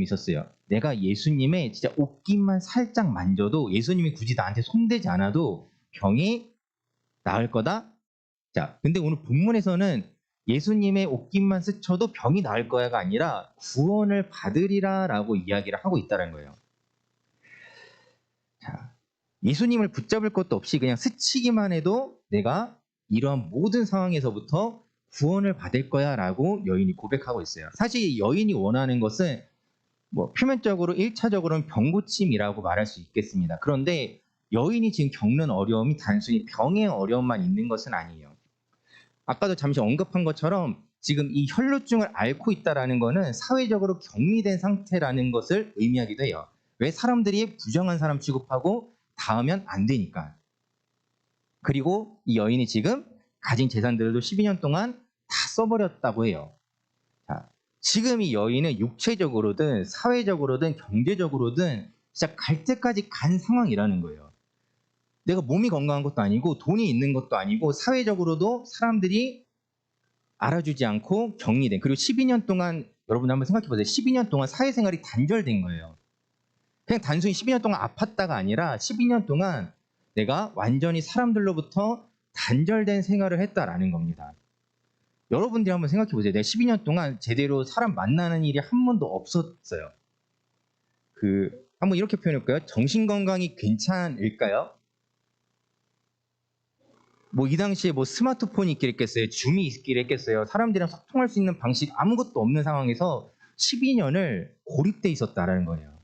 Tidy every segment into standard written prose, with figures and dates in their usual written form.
있었어요. 내가 예수님의 진짜 옷깃만 살짝 만져도 예수님이 굳이 나한테 손대지 않아도 병이 나을 거다. 자, 근데 오늘 본문에서는 예수님의 옷깃만 스쳐도 병이 나을 거야가 아니라 구원을 받으리라라고 이야기를 하고 있다는 거예요. 자, 예수님을 붙잡을 것도 없이 그냥 스치기만 해도 내가 이러한 모든 상황에서부터 구원을 받을 거야라고 여인이 고백하고 있어요. 사실 여인이 원하는 것은 뭐 표면적으로 1차적으로는 병고침이라고 말할 수 있겠습니다. 그런데 여인이 지금 겪는 어려움이 단순히 병의 어려움만 있는 것은 아니에요. 아까도 잠시 언급한 것처럼 지금 이 혈루증을 앓고 있다는 것은 사회적으로 격리된 상태라는 것을 의미하기도 해요. 왜? 사람들이 부정한 사람 취급하고 닿으면 안 되니까. 그리고 이 여인이 지금 가진 재산들도 12년 동안 다 써버렸다고 해요. 자, 지금 이 여인은 육체적으로든 사회적으로든 경제적으로든 진짜 갈 때까지 간 상황이라는 거예요. 내가 몸이 건강한 것도 아니고 돈이 있는 것도 아니고 사회적으로도 사람들이 알아주지 않고 격리된, 그리고 12년 동안 여러분 한번 생각해 보세요. 12년 동안 사회생활이 단절된 거예요. 그냥 단순히 12년 동안 아팠다가 아니라 12년 동안 내가 완전히 사람들로부터 단절된 생활을 했다라는 겁니다. 여러분들이 한번 생각해 보세요. 내가 12년 동안 제대로 사람 만나는 일이 한 번도 없었어요. 한번 이렇게 표현해볼까요? 정신건강이 괜찮을까요? 뭐 이 당시에 뭐 스마트폰이 있겠어요? 줌이 있겠어요? 사람들이랑 소통할 수 있는 방식 아무것도 없는 상황에서 12년을 고립돼 있었다라는 거예요.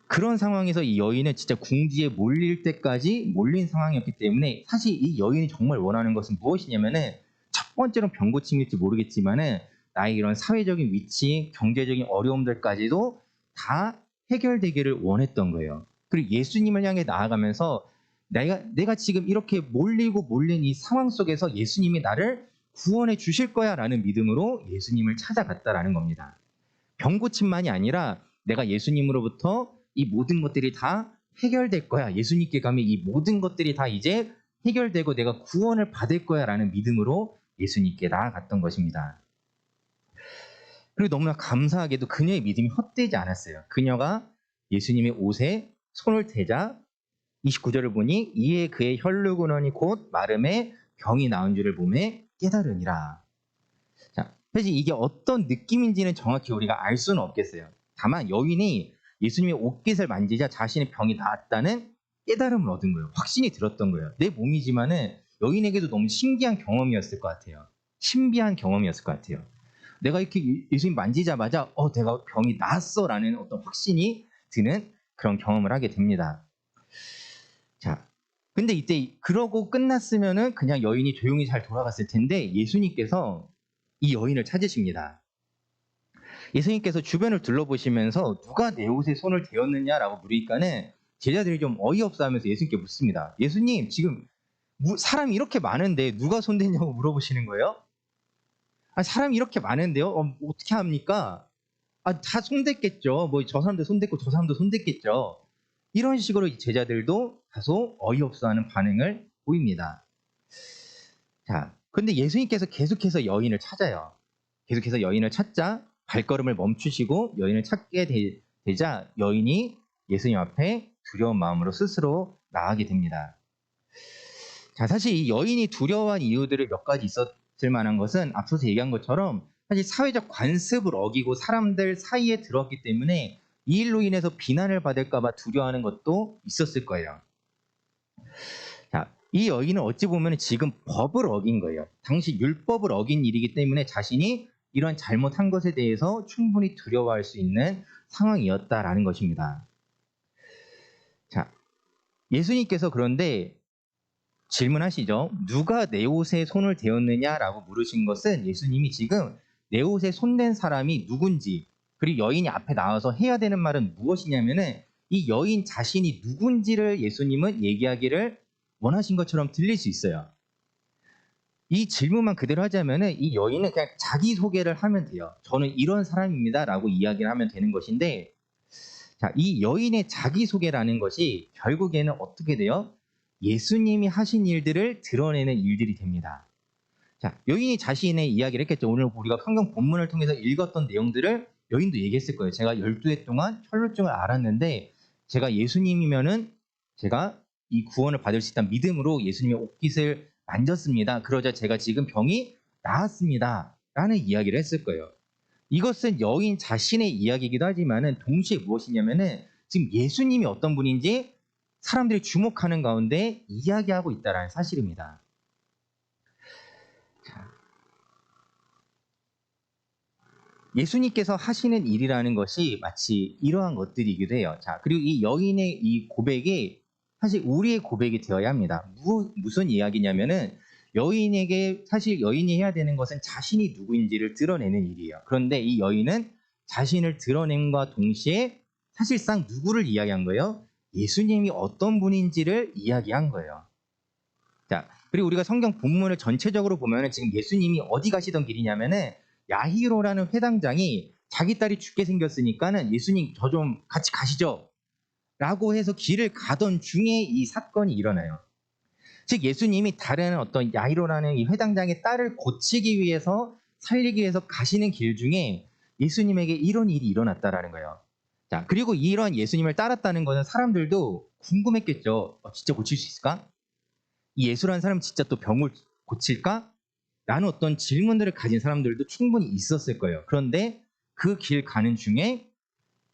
그런 상황에서 이 여인은 진짜 궁지에 몰릴 때까지 몰린 상황이었기 때문에 사실 이 여인이 정말 원하는 것은 무엇이냐면은 첫 번째로는 병고침일지 모르겠지만은 나의 이런 사회적인 위치, 경제적인 어려움들까지도 다 해결되기를 원했던 거예요. 그리고 예수님을 향해 나아가면서 내가 지금 이렇게 몰리고 몰린 이 상황 속에서 예수님이 나를 구원해 주실 거야 라는 믿음으로 예수님을 찾아갔다라는 겁니다. 병고침만이 아니라 내가 예수님으로부터 이 모든 것들이 다 해결될 거야. 예수님께 가면 이 모든 것들이 다 이제 해결되고 내가 구원을 받을 거야 라는 믿음으로 예수님께 나아갔던 것입니다. 그리고 너무나 감사하게도 그녀의 믿음이 헛되지 않았어요. 그녀가 예수님의 옷에 손을 대자 29절을 보니 이에 그의 혈루근원이 곧 마름에 병이 나은 줄을 보매 깨달으니라. 자, 사실 이게 어떤 느낌인지는 정확히 우리가 알 수는 없겠어요. 다만 여인이 예수님의 옷깃을 만지자 자신의 병이 나았다는 깨달음을 얻은 거예요. 확신이 들었던 거예요. 내 몸이지만은 여인에게도 너무 신기한 경험이었을 것 같아요. 신비한 경험이었을 것 같아요. 내가 이렇게 예수님 만지자마자 내가 병이 나았어라는 어떤 확신이 드는 그런 경험을 하게 됩니다. 자, 근데 이때 그러고 끝났으면은 그냥 여인이 조용히 잘 돌아갔을 텐데 예수님께서 이 여인을 찾으십니다. 예수님께서 주변을 둘러보시면서 누가 내 옷에 손을 대었느냐라고 물으니까는 제자들이 좀 어이없어 하면서 예수님께 묻습니다. 예수님, 지금 사람이 이렇게 많은데 누가 손댔냐고 물어보시는 거예요? 사람이 이렇게 많은데요? 어떻게 합니까? 다 손댔겠죠. 뭐 저 사람도 손댔고 저 사람도 손댔겠죠. 이런 식으로 제자들도 다소 어이없어하는 반응을 보입니다. 자, 근데 예수님께서 계속해서 여인을 찾아요. 계속해서 여인을 찾자 발걸음을 멈추시고 여인을 찾게 되자 여인이 예수님 앞에 두려운 마음으로 스스로 나아가게 됩니다. 자, 사실 이 여인이 두려워한 이유들을 몇 가지 있었을 만한 것은 앞서서 얘기한 것처럼 사실 사회적 관습을 어기고 사람들 사이에 들었기 때문에 이 일로 인해서 비난을 받을까 봐 두려워하는 것도 있었을 거예요. 자, 이 여인은 어찌 보면 지금 법을 어긴 거예요. 당시 율법을 어긴 일이기 때문에 자신이 이런 잘못한 것에 대해서 충분히 두려워할 수 있는 상황이었다라는 것입니다. 자, 예수님께서 그런데 질문하시죠. 누가 내 옷에 손을 대었느냐라고 물으신 것은 예수님이 지금 내 옷에 손댄 사람이 누군지, 그리고 여인이 앞에 나와서 해야 되는 말은 무엇이냐면은 이 여인 자신이 누군지를 예수님은 얘기하기를 원하신 것처럼 들릴 수 있어요. 이 질문만 그대로 하자면은 이 여인은 그냥 자기소개를 하면 돼요. 저는 이런 사람입니다 라고 이야기를 하면 되는 것인데, 자, 이 여인의 자기소개라는 것이 결국에는 어떻게 돼요? 예수님이 하신 일들을 드러내는 일들이 됩니다. 자, 여인이 자신의 이야기를 했겠죠. 오늘 우리가 성경 본문을 통해서 읽었던 내용들을 여인도 얘기했을 거예요. 제가 12해 동안 혈루증을 앓았는데 제가 예수님이면은 제가 이 구원을 받을 수 있다는 믿음으로 예수님의 옷깃을 만졌습니다. 그러자 제가 지금 병이 나았습니다. 라는 이야기를 했을 거예요. 이것은 여인 자신의 이야기이기도 하지만은 동시에 무엇이냐면은 지금 예수님이 어떤 분인지 사람들이 주목하는 가운데 이야기하고 있다는 사실입니다. 예수님께서 하시는 일이라는 것이 마치 이러한 것들이기도 해요. 자, 그리고 이 여인의 이 고백이 사실 우리의 고백이 되어야 합니다. 무슨 이야기냐면은 여인에게 사실 여인이 해야 되는 것은 자신이 누구인지를 드러내는 일이에요. 그런데 이 여인은 자신을 드러냄과 동시에 사실상 누구를 이야기한 거예요? 예수님이 어떤 분인지를 이야기한 거예요. 자, 그리고 우리가 성경 본문을 전체적으로 보면은 지금 예수님이 어디 가시던 길이냐면은 야히로라는 회당장이 자기 딸이 죽게 생겼으니까는 예수님 저 좀 같이 가시죠 라고 해서 길을 가던 중에 이 사건이 일어나요. 즉 예수님이 다른 어떤 야히로라는 이 회당장의 딸을 고치기 위해서 살리기 위해서 가시는 길 중에 예수님에게 이런 일이 일어났다라는 거예요. 자, 그리고 이런 예수님을 따랐다는 것은 사람들도 궁금했겠죠. 진짜 고칠 수 있을까? 이 예수라는 사람은 진짜 또 병을 고칠까? 라는 어떤 질문들을 가진 사람들도 충분히 있었을 거예요. 그런데 그 길 가는 중에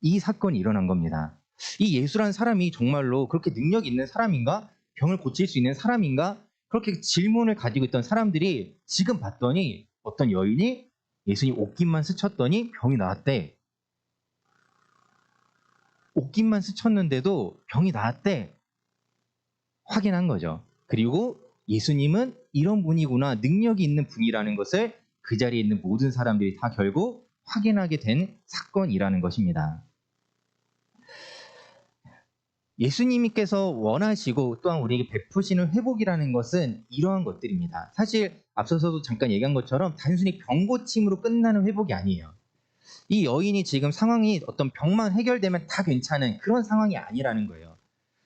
이 사건이 일어난 겁니다. 이 예수라는 사람이 정말로 그렇게 능력 있는 사람인가? 병을 고칠 수 있는 사람인가? 그렇게 질문을 가지고 있던 사람들이 지금 봤더니 어떤 여인이 예수님 옷깃만 스쳤더니 병이 나았대. 옷깃만 스쳤는데도 병이 나았대. 확인한 거죠. 그리고 예수님은 이런 분이구나, 능력이 있는 분이라는 것을 그 자리에 있는 모든 사람들이 다 결국 확인하게 된 사건이라는 것입니다. 예수님께서 원하시고 또한 우리에게 베푸시는 회복이라는 것은 이러한 것들입니다. 사실 앞서서도 잠깐 얘기한 것처럼 단순히 병 고침으로 끝나는 회복이 아니에요. 이 여인이 지금 상황이 어떤 병만 해결되면 다 괜찮은 그런 상황이 아니라는 거예요.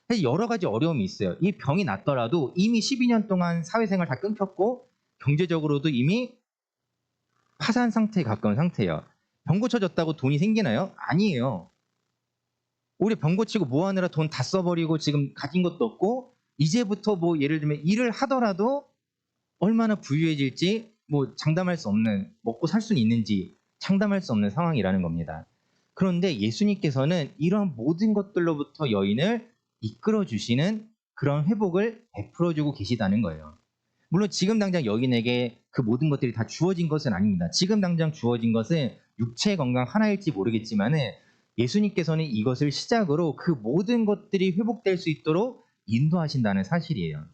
사실 여러 가지 어려움이 있어요. 이 병이 났더라도 이미 12년 동안 사회생활 다 끊겼고 경제적으로도 이미 파산 상태에 가까운 상태예요. 병 고쳐졌다고 돈이 생기나요? 아니에요. 오히려 병 고치고 뭐 하느라 돈 다 써버리고 지금 가진 것도 없고 이제부터 뭐 예를 들면 일을 하더라도 얼마나 부유해질지 뭐 장담할 수 없는, 먹고 살 수는 있는지 장담할 수 없는 상황이라는 겁니다. 그런데 예수님께서는 이런 모든 것들로부터 여인을 이끌어 주시는 그런 회복을 베풀어 주고 계시다는 거예요. 물론 지금 당장 여인에게 그 모든 것들이 다 주어진 것은 아닙니다. 지금 당장 주어진 것은 육체의 건강 하나일지 모르겠지만은 예수님께서는 이것을 시작으로 그 모든 것들이 회복될 수 있도록 인도하신다는 사실이에요.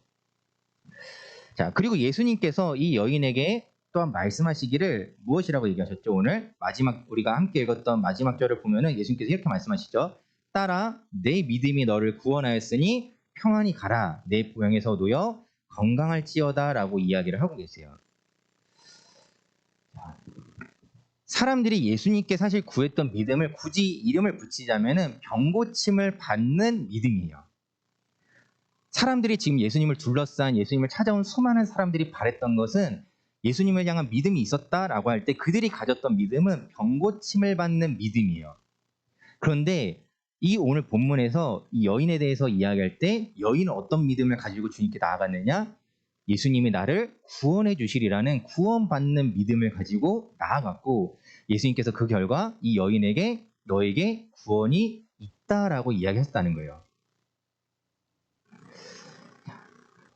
자, 그리고 예수님께서 이 여인에게 또한 말씀하시기를 무엇이라고 얘기하셨죠? 오늘 마지막 우리가 함께 읽었던 마지막 절을 보면은 예수님께서 이렇게 말씀하시죠. 딸아, 내 믿음이 너를 구원하였으니 평안히 가라. 내 병에서 놓여 건강할지어다 라고 이야기를 하고 계세요. 사람들이 예수님께 사실 구했던 믿음을 굳이 이름을 붙이자면은 병고침을 받는 믿음이에요. 사람들이 지금 예수님을 둘러싼 예수님을 찾아온 수많은 사람들이 바랬던 것은 예수님을 향한 믿음이 있었다라고 할 때 그들이 가졌던 믿음은 병고침을 받는 믿음이에요. 그런데 이 오늘 본문에서 이 여인에 대해서 이야기할 때 여인은 어떤 믿음을 가지고 주님께 나아갔느냐? 예수님이 나를 구원해 주시리라는 구원받는 믿음을 가지고 나아갔고 예수님께서 그 결과 이 여인에게 너에게 구원이 있다라고 이야기했다는 거예요.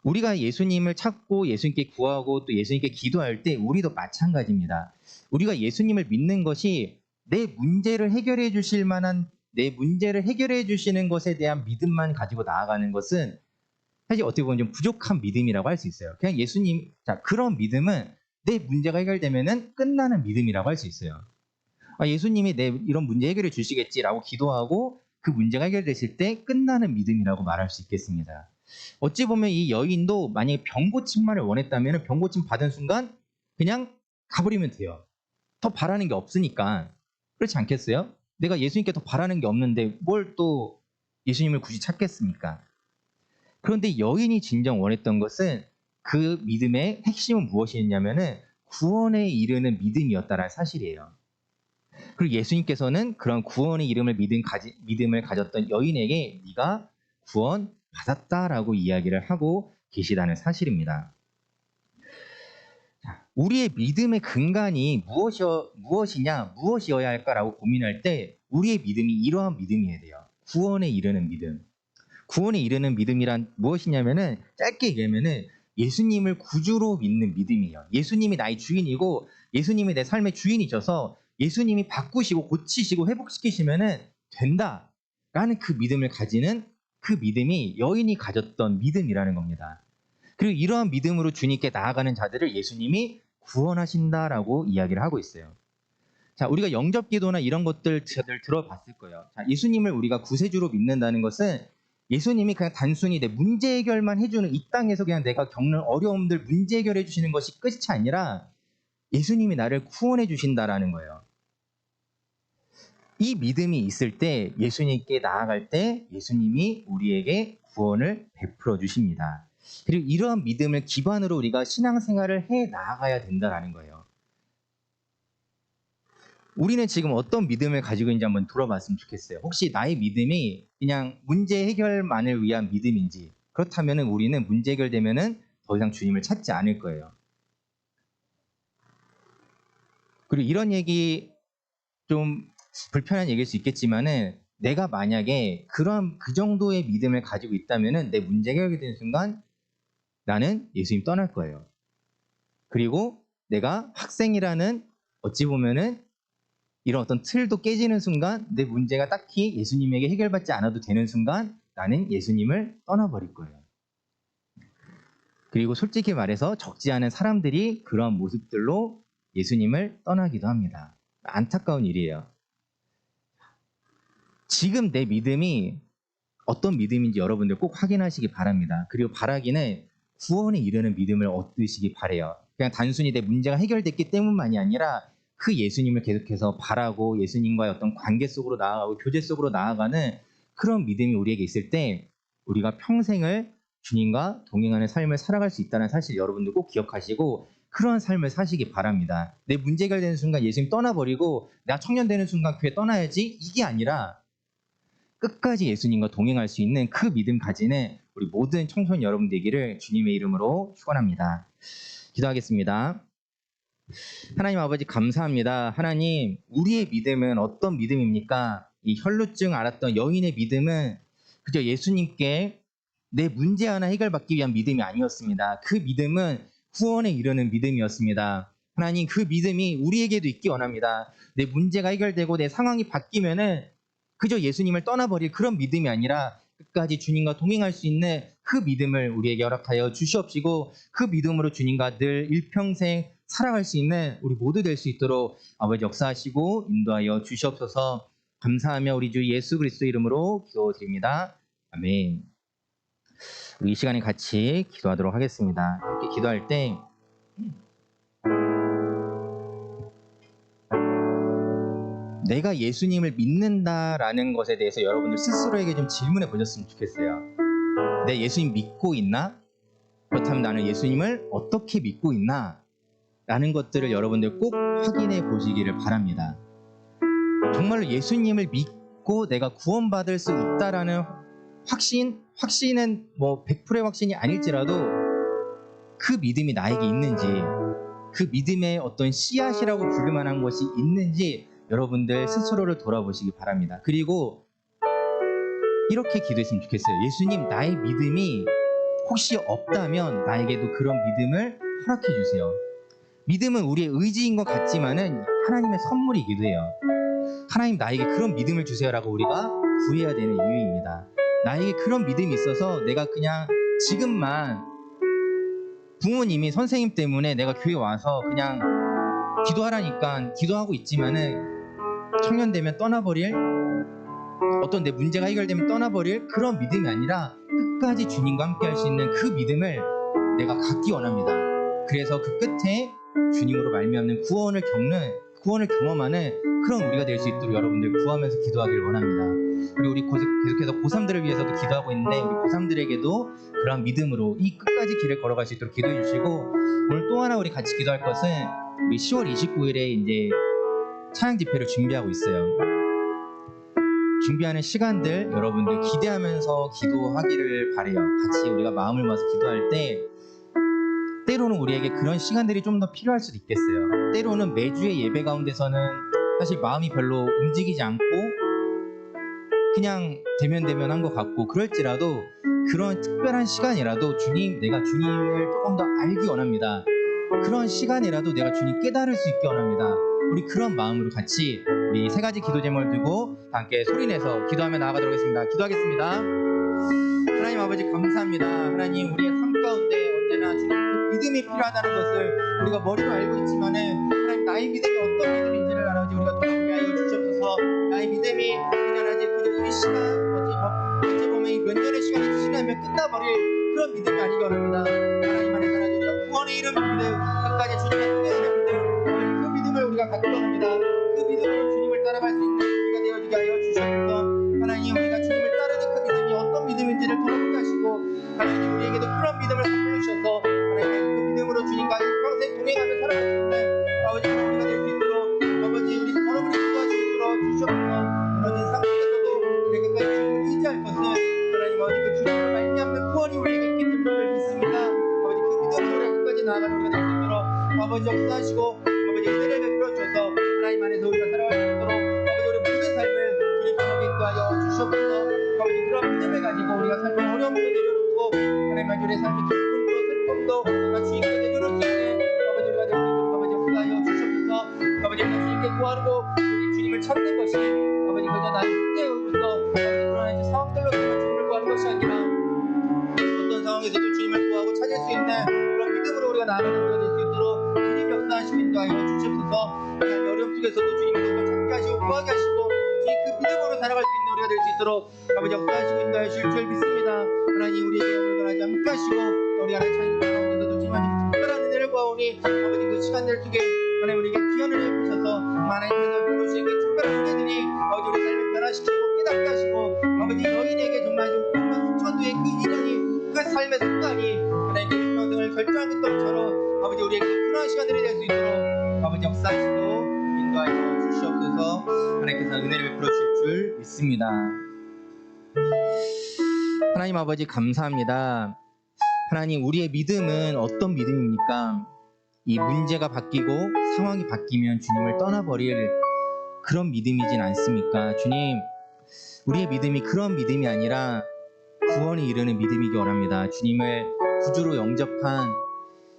우리가 예수님을 찾고 예수님께 구하고 또 예수님께 기도할 때 우리도 마찬가지입니다. 우리가 예수님을 믿는 것이 내 문제를 해결해 주실 만한, 내 문제를 해결해 주시는 것에 대한 믿음만 가지고 나아가는 것은 사실 어떻게 보면 좀 부족한 믿음이라고 할 수 있어요. 그냥 예수님, 자, 그런 믿음은 내 문제가 해결되면은 끝나는 믿음이라고 할 수 있어요. 예수님이 내 이런 문제 해결해 주시겠지라고 기도하고 그 문제가 해결됐을 때 끝나는 믿음이라고 말할 수 있겠습니다. 어찌 보면 이 여인도 만약에 병고침만을 원했다면 병고침 받은 순간 그냥 가버리면 돼요. 더 바라는 게 없으니까. 그렇지 않겠어요? 내가 예수님께 더 바라는 게 없는데 뭘 또 예수님을 굳이 찾겠습니까? 그런데 여인이 진정 원했던 것은 그 믿음의 핵심은 무엇이었냐면은 구원에 이르는 믿음이었다라는 사실이에요. 그리고 예수님께서는 그런 구원에 이름을 믿음을 가졌던 여인에게 네가 구원 받았다라고 이야기를 하고 계시다는 사실입니다. 우리의 믿음의 근간이 무엇이어야 할까라고 고민할 때 우리의 믿음이 이러한 믿음이어야 돼요. 구원에 이르는 믿음. 구원에 이르는 믿음이란 무엇이냐면은 짧게 얘기하면은 예수님을 구주로 믿는 믿음이에요. 예수님이 나의 주인이고 예수님이 내 삶의 주인이셔서 예수님이 바꾸시고 고치시고 회복시키시면은 된다라는 그 믿음을 가지는 그 믿음이 여인이 가졌던 믿음이라는 겁니다. 그리고 이러한 믿음으로 주님께 나아가는 자들을 예수님이 구원하신다라고 이야기를 하고 있어요. 자, 우리가 영접기도나 이런 것들 다들 들어봤을 거예요. 자, 예수님을 우리가 구세주로 믿는다는 것은 예수님이 그냥 단순히 내 문제 해결만 해주는 이 땅에서 그냥 내가 겪는 어려움들 문제 해결해 주시는 것이 끝이 아니라 예수님이 나를 구원해 주신다라는 거예요. 이 믿음이 있을 때 예수님께 나아갈 때 예수님이 우리에게 구원을 베풀어 주십니다. 그리고 이러한 믿음을 기반으로 우리가 신앙생활을 해 나아가야 된다는 거예요. 우리는 지금 어떤 믿음을 가지고 있는지 한번 돌아봤으면 좋겠어요. 혹시 나의 믿음이 그냥 문제 해결만을 위한 믿음인지, 그렇다면 우리는 문제 해결되면 더 이상 주님을 찾지 않을 거예요. 그리고 이런 얘기 좀 불편한 얘기일 수 있겠지만은 내가 만약에 그 정도의 믿음을 가지고 있다면은 내 문제 해결이 되는 순간 나는 예수님 떠날 거예요. 그리고 내가 학생이라는 어찌 보면은 이런 어떤 틀도 깨지는 순간 내 문제가 딱히 예수님에게 해결받지 않아도 되는 순간 나는 예수님을 떠나버릴 거예요. 그리고 솔직히 말해서 적지 않은 사람들이 그런 모습들로 예수님을 떠나기도 합니다. 안타까운 일이에요. 지금 내 믿음이 어떤 믿음인지 여러분들 꼭 확인하시기 바랍니다. 그리고 바라기는 구원에 이르는 믿음을 얻으시기 바래요. 그냥 단순히 내 문제가 해결됐기 때문만이 아니라 그 예수님을 계속해서 바라고 예수님과의 어떤 관계 속으로 나아가고 교제 속으로 나아가는 그런 믿음이 우리에게 있을 때 우리가 평생을 주님과 동행하는 삶을 살아갈 수 있다는 사실 여러분들 꼭 기억하시고 그런 삶을 사시기 바랍니다. 내 문제 해결되는 순간 예수님 떠나버리고 내가 청년 되는 순간 교회 떠나야지 이게 아니라 끝까지 예수님과 동행할 수 있는 그 믿음 가지는 우리 모든 청소년 여러분 되기를 주님의 이름으로 축원합니다. 기도하겠습니다. 하나님 아버지 감사합니다. 하나님, 우리의 믿음은 어떤 믿음입니까? 이 혈루증 앓았던 여인의 믿음은 그저 예수님께 내 문제 하나 해결받기 위한 믿음이 아니었습니다. 그 믿음은 구원에 이르는 믿음이었습니다. 하나님, 그 믿음이 우리에게도 있기 원합니다. 내 문제가 해결되고 내 상황이 바뀌면은 그저 예수님을 떠나버릴 그런 믿음이 아니라 끝까지 주님과 동행할 수 있는 그 믿음을 우리에게 허락하여 주시옵시고 그 믿음으로 주님과 늘 일평생 살아갈 수 있는 우리 모두 될 수 있도록 아버지 역사하시고 인도하여 주시옵소서. 감사하며 우리 주 예수 그리스도 이름으로 기도드립니다. 아멘. 우리 이 시간에 같이 기도하도록 하겠습니다. 이렇게 기도할 때 내가 예수님을 믿는다라는 것에 대해서 여러분들 스스로에게 좀 질문해 보셨으면 좋겠어요. 내 예수님 믿고 있나? 그렇다면 나는 예수님을 어떻게 믿고 있나? 라는 것들을 여러분들 꼭 확인해 보시기를 바랍니다. 정말로 예수님을 믿고 내가 구원받을 수 있다라는 확신은 뭐 100%의 확신이 아닐지라도 그 믿음이 나에게 있는지, 그 믿음의 어떤 씨앗이라고 부를 만한 것이 있는지 여러분들 스스로를 돌아보시기 바랍니다. 그리고 이렇게 기도했으면 좋겠어요. 예수님, 나의 믿음이 혹시 없다면 나에게도 그런 믿음을 허락해 주세요. 믿음은 우리의 의지인 것 같지만은 하나님의 선물이기도 해요. 하나님, 나에게 그런 믿음을 주세요라고 우리가 구해야 되는 이유입니다. 나에게 그런 믿음이 있어서 내가 그냥 지금만 부모님이 선생님 때문에 내가 교회 와서 그냥 기도하라니까 기도하고 있지만은 청년 되면 떠나버릴, 어떤 내 문제가 해결되면 떠나버릴 그런 믿음이 아니라 끝까지 주님과 함께 할 수 있는 그 믿음을 내가 갖기 원합니다. 그래서 그 끝에 주님으로 말미암는 구원을 경험하는 그런 우리가 될 수 있도록 여러분들 구하면서 기도하기를 원합니다. 그리고 우리 계속해서 고3들을 위해서도 기도하고 있는데 우리 고3들에게도 그런 믿음으로 이 끝까지 길을 걸어갈 수 있도록 기도해 주시고, 오늘 또 하나 우리 같이 기도할 것은 우리 10월 29일에 이제 찬양 집회를 준비하고 있어요. 준비하는 시간들 여러분들 기대하면서 기도하기를 바래요. 같이 우리가 마음을 모아서 기도할 때 때로는 우리에게 그런 시간들이 좀 더 필요할 수도 있겠어요. 때로는 매주의 예배 가운데서는 사실 마음이 별로 움직이지 않고 그냥 대면한 것 같고, 그럴지라도 그런 특별한 시간이라도 주님, 내가 주님을 조금 더 알기 원합니다. 그런 시간이라도 내가 주님 깨달을 수 있게 원합니다. 우리 그런 마음으로 같이 우리 세 가지 기도 제목을 두고 함께 소리내서 기도하며 나아가도록 하겠습니다. 기도하겠습니다. 하나님 아버지 감사합니다. 하나님, 우리의 삶 가운데 언제나 주님 그 믿음이 필요하다는 것을 우리가 머리로 알고 있지만은, 하나님 나의 믿음이 어떤 믿음인지를 아버지 우리가 돌아보게 하여 주시옵소서. 나의 믿음이 그저 이 시간 어찌 보면 몇 년의 시간이 지나면 끝나버릴 그런 믿음이 아니기 원합니다. 하나님 안에 살아서 우리가 구원의 이름 믿음, 끝까지 주님의 은혜의 믿음, 그 믿음을 우리가 갖고 갑니다. 그 믿음으로 주님을 따라갈 수 있는 우리가 되어지게 하여 주시옵소서. 하나님, 우리가 주님을 따르는 그 믿음이 어떤 믿음인지를 돌아보게 하시고, 하나님 우리에게도 그런 믿음을 선물해 주셔서 하나님 그 믿음으로 주님과 평생 동행하며 살아갈 수 있는 아버지 우리가 될 수 있도록 아버지 우리 걸음을 인도하시도록 주시옵소서. 무너진 상태에서도 우리가 끝까지 주님을 의지할 것은 하나님 아버지 그 주님을 말미암는 구원이 우리에게 있기 때문에 믿습니다. 아버지 그 믿음으로 우리가 끝까지 나아가는 우리가 될 수 있도록 아버지 역사하시고 아버지 은혜를 베풀어 주셔서 하나님 안에서 우리가 살아갈 수 있도록 아버지 우리 모든 삶을 주님 편하게 인도하여 주시옵소서. 아버지 그런 믿음을 가지고 우리가 삶의 어려움도 내려놓고 하나님 아버지 우리의 삶의 기쁨도 슬픔도 주님께 내려놓을 수 있는 아버지 우리가 될 수 있도록 아버지 역사하여 주시옵소서. 아버지 우리가 주님께 구하고 우리 주님을 찾는 것이 아버지 그저 나의 문제로서 그런 이제 상황들로 주님을 구하는 것이 아니라 어떤 상황에서도 주님을 구하고 찾을 수 있는 그런 믿음으로 우리가 나아가는 우리가 될 수 있도록 주님 역사하시고 인도하여 주시옵소서. 하나님 어려움 속에서도 주님을 더 찾게 하시고 구하게 하시고 주님 그 믿음으로 살아갈 수 있는 우리가 될 수 있도록 아버지 역사하시고 인도하여 주실 줄 믿습니다. 하나님 우리에게 오늘도 하지 않게 하시고 우리가 하나님 찬양 가운데서도 주님 아주 특별한 은혜를 구하오니 아버지 그 시간들 속에 하나님 우리에게 귀한 은혜를 주셔서 하나님께서 베푸신 그 특별한 은혜들이 아버지 우리 삶을 변화시키고 깨닫게 하시고 아버지 여인에게 정말 좀 수천도의 그 인연이 그 삶의 순간이 하나님 그 평생을 결정한 것처럼 아버지 우리에게 그러한 시간들이 될 수 있도록 아버지 역사하시고 인도하여 주시옵소서. 하나님께서 은혜를 베풀어 주실 줄 믿습니다. 하나님 아버지 감사합니다. 하나님 우리의 믿음은 어떤 믿음입니까? 이 문제가 바뀌고 상황이 바뀌면 주님을 떠나버릴 그런 믿음이진 않습니까? 주님, 우리의 믿음이 그런 믿음이 아니라 구원에 이르는 믿음이기 원합니다. 주님을 구주로 영접한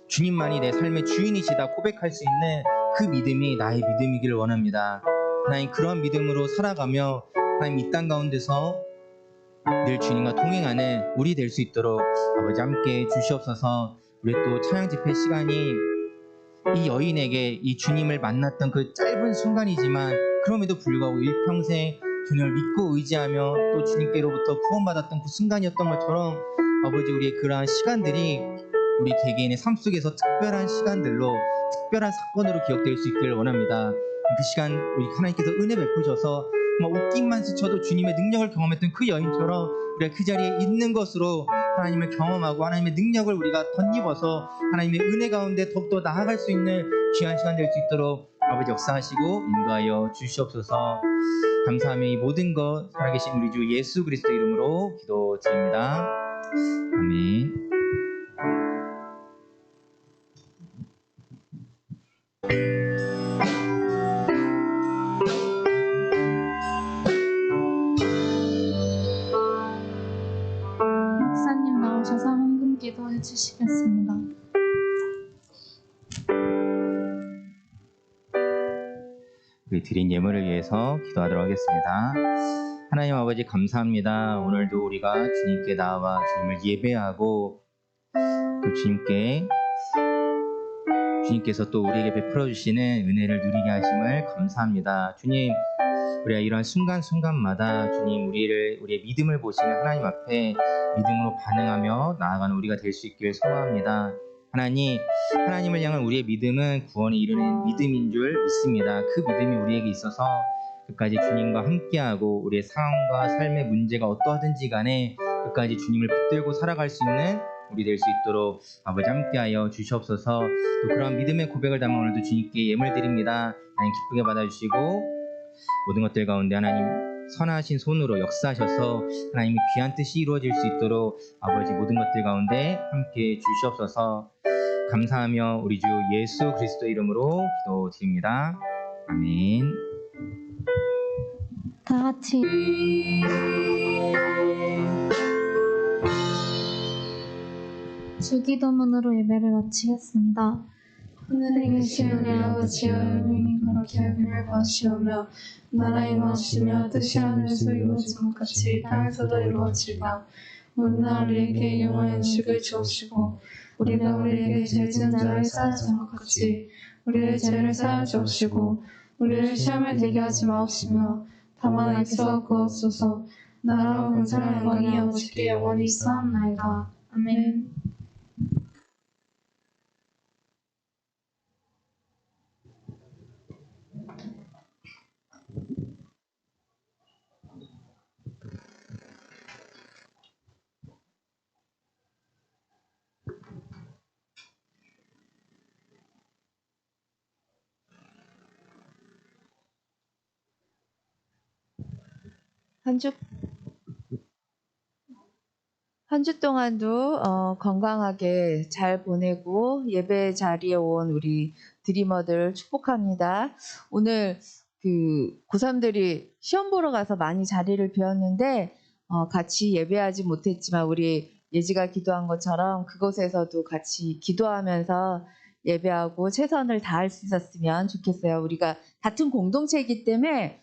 주님만이 내 삶의 주인이시다 고백할 수 있는 그 믿음이 나의 믿음이기를 원합니다. 하나님 그런 믿음으로 살아가며 하나님 이 땅 가운데서 늘 주님과 동행하는 우리 될 수 있도록 아버지 함께 주시옵소서. 우리 또 찬양 집회 시간이 이 여인에게 이 주님을 만났던 그 짧은 순간이지만 그럼에도 불구하고 일평생 주님을 믿고 의지하며 또 주님께로부터 구원받았던 그 순간이었던 것처럼 아버지 우리의 그러한 시간들이 우리 개개인의 삶 속에서 특별한 시간들로 특별한 사건으로 기억될 수 있기를 원합니다. 그 시간 우리 하나님께서 은혜 베푸셔서 웃김만 스쳐도 주님의 능력을 경험했던 그 여인처럼 우리가 그 자리에 있는 것으로 하나님을 경험하고 하나님의 능력을 우리가 덧입어서 하나님의 은혜 가운데 더욱더 나아갈 수 있는 귀한 시간 될 수 있도록 아버지 역사하시고 인도하여 주시옵소서. 감사하며 이 모든 것 살아계신 우리 주 예수 그리스도 이름으로 기도드립니다. 아멘. 목사님 나오셔서 헌금 기도해 주시겠습니다. 우리 드린 예물을 위해서 기도하도록 하겠습니다. 하나님 아버지 감사합니다. 오늘도 우리가 주님께 나와 주님을 예배하고 또 주님께서 또 우리에게 베풀어 주시는 은혜를 누리게 하심을 감사합니다. 주님, 우리가 이러한 순간순간마다 주님 우리의 믿음을 보시는 하나님 앞에 믿음으로 반응하며 나아가는 우리가 될 수 있기를 소망합니다. 하나님을 향한 우리의 믿음은 구원에 이르는 믿음인 줄 믿습니다. 그 믿음이 우리에게 있어서 끝까지 주님과 함께하고 우리의 상황과 삶의 문제가 어떠하든지 간에 끝까지 주님을 붙들고 살아갈 수 있는 우리 될 수 있도록 아버지 함께하여 주시옵소서. 또 그런 믿음의 고백을 담아 오늘도 주님께 예물 드립니다. 하나님 기쁘게 받아주시고 모든 것들 가운데 하나님 선하신 손으로 역사하셔서 하나님의 귀한 뜻이 이루어질 수 있도록 아버지 모든 것들 가운데 함께 주시옵소서. 감사하며 우리 주 예수 그리스도 이름으로 기도드립니다. 아멘. 다 같이 주기도문으로 예배를 마치겠습니다. 하늘에 계신 우리 아버지여 이름이 거룩히 여김을 받으시오며 나라의 마시며 뜻이 하늘에서 이루어진 것 같이 땅에서도 이루어지리라. 오늘 우리에게 일용할 음식을 주옵시고 우리가 우리에게 죄 지은 자를 사하신 것 같이 우리의 죄를 사하여 주옵시고 우리를 시험에 들게 하지 마옵시며 다만 악에서 구하옵소서. 나라와 권세와 영광이 아버지께 영원히 있사옵나이다. 아멘. 한 주 동안도 건강하게 잘 보내고 예배 자리에 온 우리 드리머들 축복합니다. 오늘 그 고3들이 시험 보러 가서 많이 자리를 비웠는데 같이 예배하지 못했지만 우리 예지가 기도한 것처럼 그곳에서도 같이 기도하면서 예배하고 최선을 다할 수 있었으면 좋겠어요. 우리가 같은 공동체이기 때문에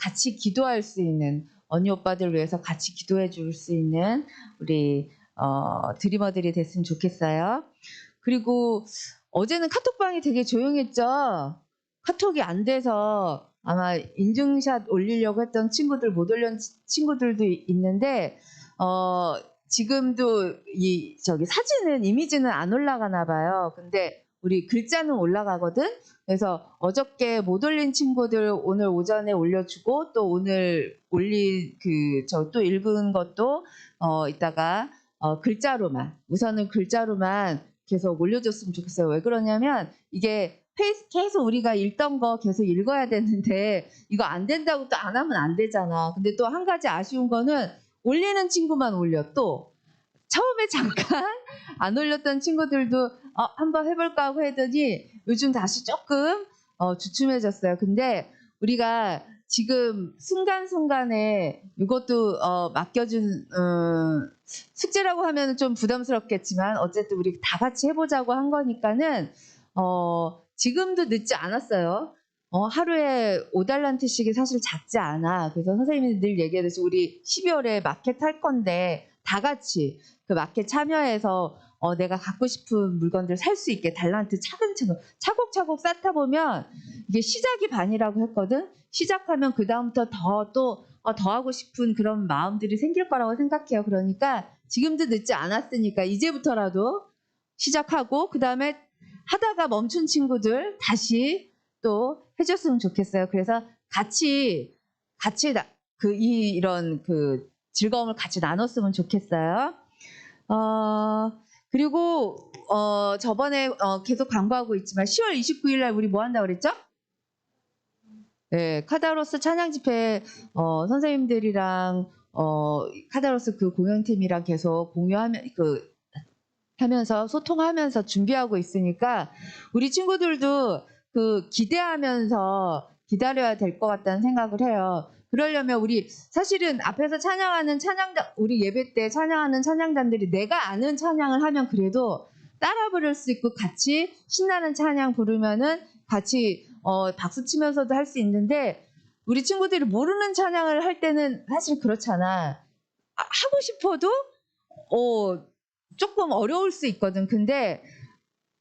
같이 기도할 수 있는 언니 오빠들 위해서 같이 기도해 줄 수 있는 우리 드리머들이 됐으면 좋겠어요. 그리고 어제는 카톡방이 되게 조용했죠. 카톡이 안 돼서 아마 인증샷 올리려고 했던 친구들 못 올린 친구들도 있는데 지금도 사진은 이미지는 안 올라가나 봐요. 근데 우리 글자는 올라가거든. 그래서 어저께 못 올린 친구들 오늘 오전에 올려주고 또 오늘 올린 또 읽은 것도 이따가 글자로만 우선은 글자로만 계속 올려줬으면 좋겠어요. 왜 그러냐면 이게 계속 우리가 읽던 거 계속 읽어야 되는데 이거 안 된다고 또 안 하면 안 되잖아. 근데 또 한 가지 아쉬운 거는 올리는 친구만 올려. 또 처음에 잠깐 안 올렸던 친구들도 한번 해볼까 하고 했더니 요즘 다시 조금 주춤해졌어요. 근데 우리가 지금 순간순간에 이것도 맡겨준 숙제라고 하면 좀 부담스럽겠지만 어쨌든 우리 다 같이 해보자고 한 거니까는 지금도 늦지 않았어요. 하루에 5달란트씩이 사실 작지 않아. 그래서 선생님이 늘 얘기하듯이 우리 12월에 마켓 할 건데 다 같이 그 마켓 참여해서 내가 갖고 싶은 물건들 살 수 있게 달란트 차곡차곡 쌓다 보면 이게 시작이 반이라고 했거든. 시작하면 그 다음부터 더 하고 싶은 그런 마음들이 생길 거라고 생각해요. 그러니까 지금도 늦지 않았으니까 이제부터라도 시작하고 그 다음에 하다가 멈춘 친구들 다시 또 해줬으면 좋겠어요. 그래서 같이 이런 즐거움을 같이 나눴으면 좋겠어요. 그리고 저번에 계속 광고하고 있지만 10월 29일 날 우리 뭐 한다고 그랬죠? 네, 카다로스 찬양 집회 선생님들이랑 카다로스 그 공연팀이랑 계속 하면서 소통하면서 준비하고 있으니까 우리 친구들도 기대하면서 기다려야 될 것 같다는 생각을 해요. 그러려면 우리 사실은 앞에서 찬양하는 우리 예배 때 찬양하는 찬양단들이 내가 아는 찬양을 하면 그래도 따라 부를 수 있고 같이 신나는 찬양 부르면은 같이 박수 치면서도 할 수 있는데 우리 친구들이 모르는 찬양을 할 때는 사실 그렇잖아. 하고 싶어도 조금 어려울 수 있거든. 근데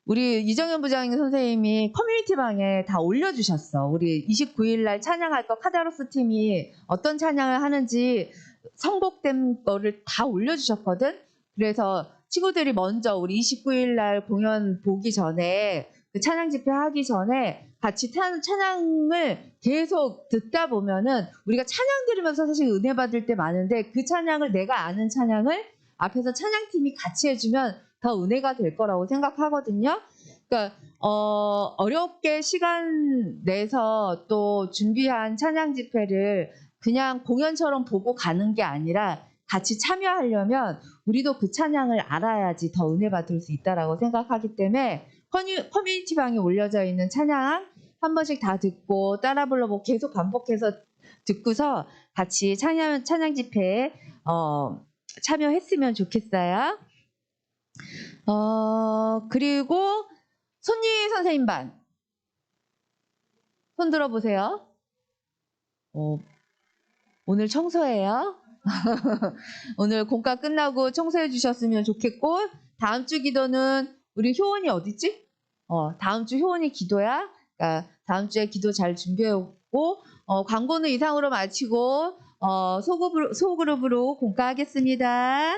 우리 이정현 부장님 선생님이 커뮤니티 방에 다 올려주셨어. 우리 29일 날 찬양할 거 카다로스 팀이 어떤 찬양을 하는지 선곡된 거를 다 올려주셨거든. 그래서 친구들이 먼저 우리 29일 날 공연 보기 전에 그 찬양 집회 하기 전에 같이 찬양을 계속 듣다 보면은 우리가 찬양 들으면서 사실 은혜 받을 때 많은데 그 찬양을 내가 아는 찬양을 앞에서 찬양팀이 같이 해주면 더 은혜가 될 거라고 생각하거든요. 그러니까 어렵게 시간 내서 또 준비한 찬양 집회를 그냥 공연처럼 보고 가는 게 아니라 같이 참여하려면 우리도 그 찬양을 알아야지 더 은혜 받을 수 있다라고 생각하기 때문에 커뮤니티 방에 올려져 있는 찬양 한 번씩 다 듣고 따라 불러보고 계속 반복해서 듣고서 같이 찬양 집회에 참여했으면 좋겠어요. 그리고 손니 선생님 반 손 들어보세요. 오늘 청소해요. 오늘 공과 끝나고 청소해 주셨으면 좋겠고 다음 주 기도는 우리 효원이 어디지? 다음 주 효원이 기도야. 그러니까 다음 주에 기도 잘 준비해오고 광고는 이상으로 마치고 소그룹으로 공과하겠습니다.